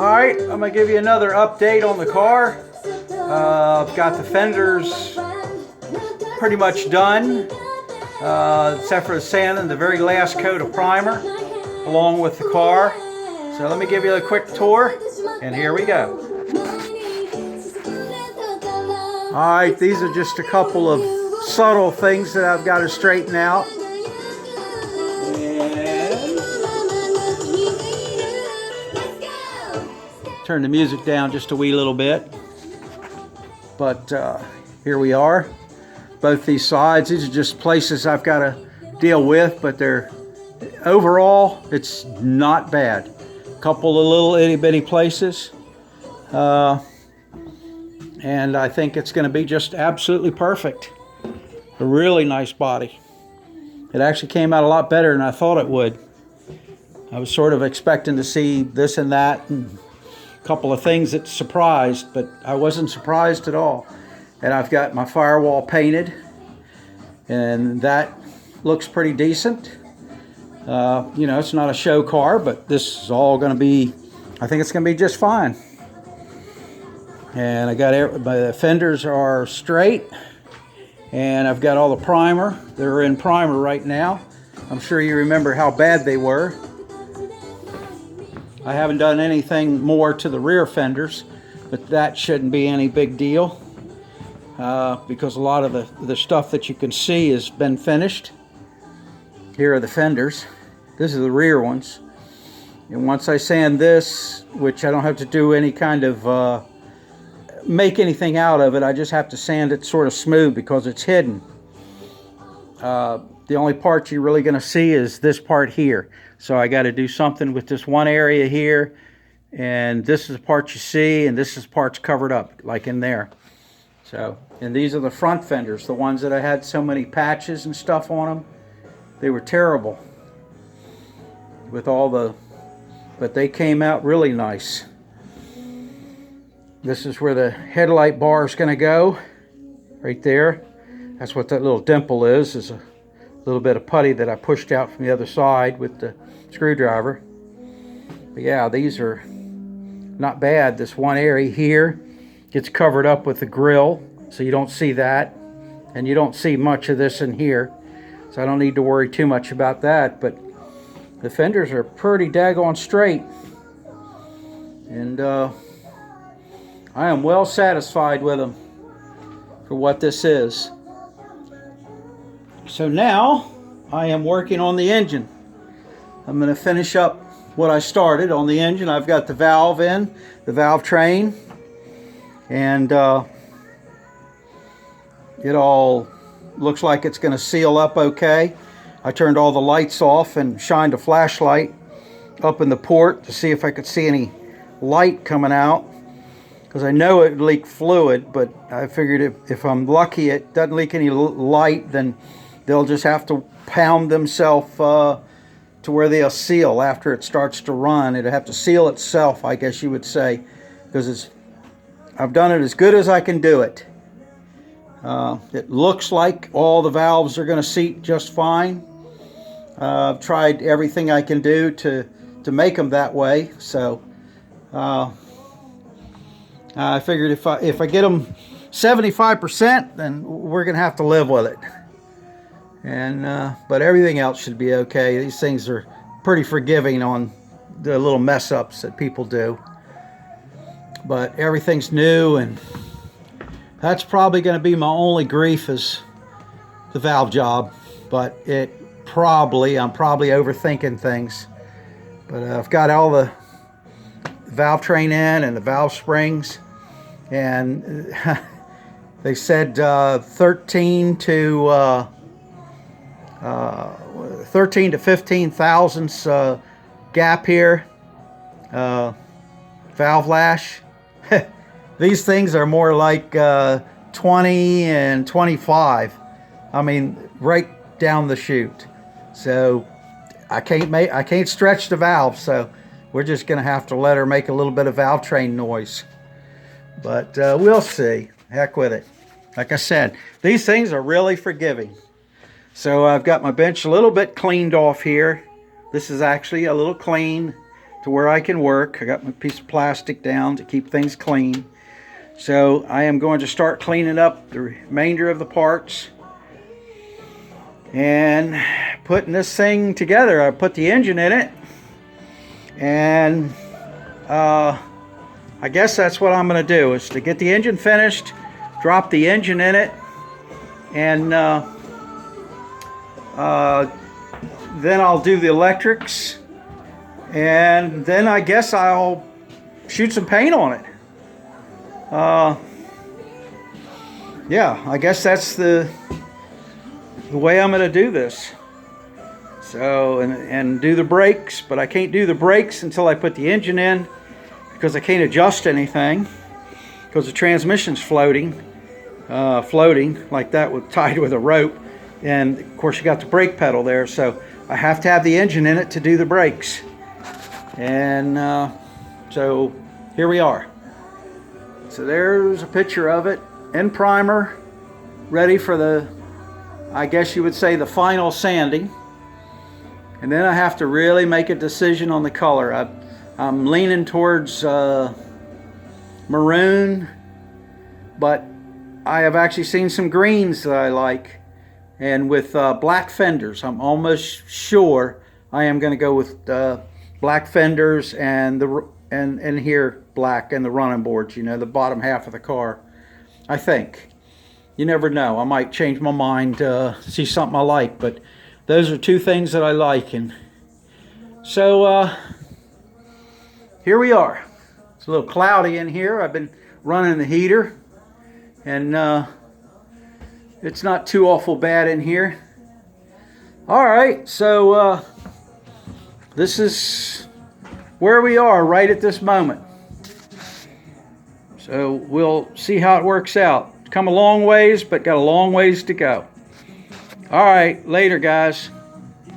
Alright, I'm going to give you another update on the car. I've got the fenders pretty much done, except for the sand and the very last coat of primer along with the car. So let me give you a quick tour, and here we go. Alright, these are just a couple of subtle things that I've got to straighten out. Turn the music down just a wee little bit. But here we are. Both these sides, these are just places I've got to deal with, but they're overall, it's not bad. A couple of little itty bitty places. And I think it's going to be just absolutely perfect. A really nice body. It actually came out a lot better than I thought it would. I was sort of expecting to see this and that and a couple of things that surprised, but I wasn't surprised at all. And I've got my firewall painted, and that looks pretty decent. You know, it's not a show car, but this is all going to be, I think it's going to be just fine. And I got the fenders are straight, and I've got all the primer. They're in primer right now. I'm sure you remember how bad they were. I haven't done anything more to the rear fenders, but that shouldn't be any big deal because a lot of the stuff that you can see has been finished. Here are the fenders. This is the rear ones. And once I sand this, which I don't have to do any kind of make anything out of it, I just have to sand it sort of smooth because it's hidden. The only part you're really going to see is this part here. So I got to do something with this one area here, and this is the part you see, and this is parts covered up like in there. So, and these are the front fenders, the ones that I had so many patches and stuff on them. They were terrible with all the, but they came out really nice. This is where the headlight bar is going to go, right there. That's what that little dimple is a little bit of putty that I pushed out from the other side with the screwdriver. But yeah, these are not bad. This one area here gets covered up with the grill, so you don't see that. And you don't see much of this in here, so I don't need to worry too much about that. But the fenders are pretty daggone straight. And I am well satisfied with them for what this is. So now I am working on the engine. I'm going to finish up what I started on the engine. I've got the valve in, the valve train, and it all looks like it's going to seal up okay. I turned all the lights off and shined a flashlight up in the port to see if I could see any light coming out, because I know it leaked fluid, but I figured if I'm lucky it doesn't leak any light, then they'll just have to pound themselves to where they'll seal after it starts to run. It'll have to seal itself, I guess you would say, because I've done it as good as I can do it. It looks like all the valves are going to seat just fine. I've tried everything I can do to make them that way. So I figured if I get them 75%, then we're going to have to live with it. And but everything else should be okay. These things are pretty forgiving on the little mess ups that people do. But everything's new, and that's probably going to be my only grief is the valve job. But I'm probably overthinking things. But I've got all the valve train in and the valve springs, and they said 13 to 15 thousandths gap here, valve lash. These things are more like 20 and 25. I mean, right down the chute. So I can't stretch the valve, so we're just going to have to let her make a little bit of valve train noise. But we'll see. Heck with it. Like I said, these things are really forgiving. So I've got my bench a little bit cleaned off here. This is actually a little clean. to where I can work. I got my piece of plastic down to keep things clean. So I am going to start cleaning up the remainder of the parts and putting this thing together. I put the engine in it, and I guess that's what I'm going to do, is to get the engine finished, drop the engine in it, and then I'll do the electrics, and then I guess I'll shoot some paint on it. Yeah, I guess that's the way I'm going to do this. So, and do the brakes, but I can't do the brakes until I put the engine in, because I can't adjust anything because the transmission's floating like that, tied with a rope. And of course you got the brake pedal there, so I have to have the engine in it to do the brakes. And so here we are. So there's a picture of it in primer, ready for the, I guess you would say, the final sanding. And then I have to really make a decision on the color. I'm leaning towards maroon, but I have actually seen some greens that I like. And with black fenders, I'm almost sure I am going to go with black fenders and here black and the running boards, you know, the bottom half of the car. I think. You never know. I might change my mind to see something I like, but those are two things that I like. And so here we are. It's a little cloudy in here. I've been running the heater, and it's not too awful bad in here. All right, so this is where we are right at this moment. So we'll see how it works out. Come a long ways, but got a long ways to go. All right, later, guys.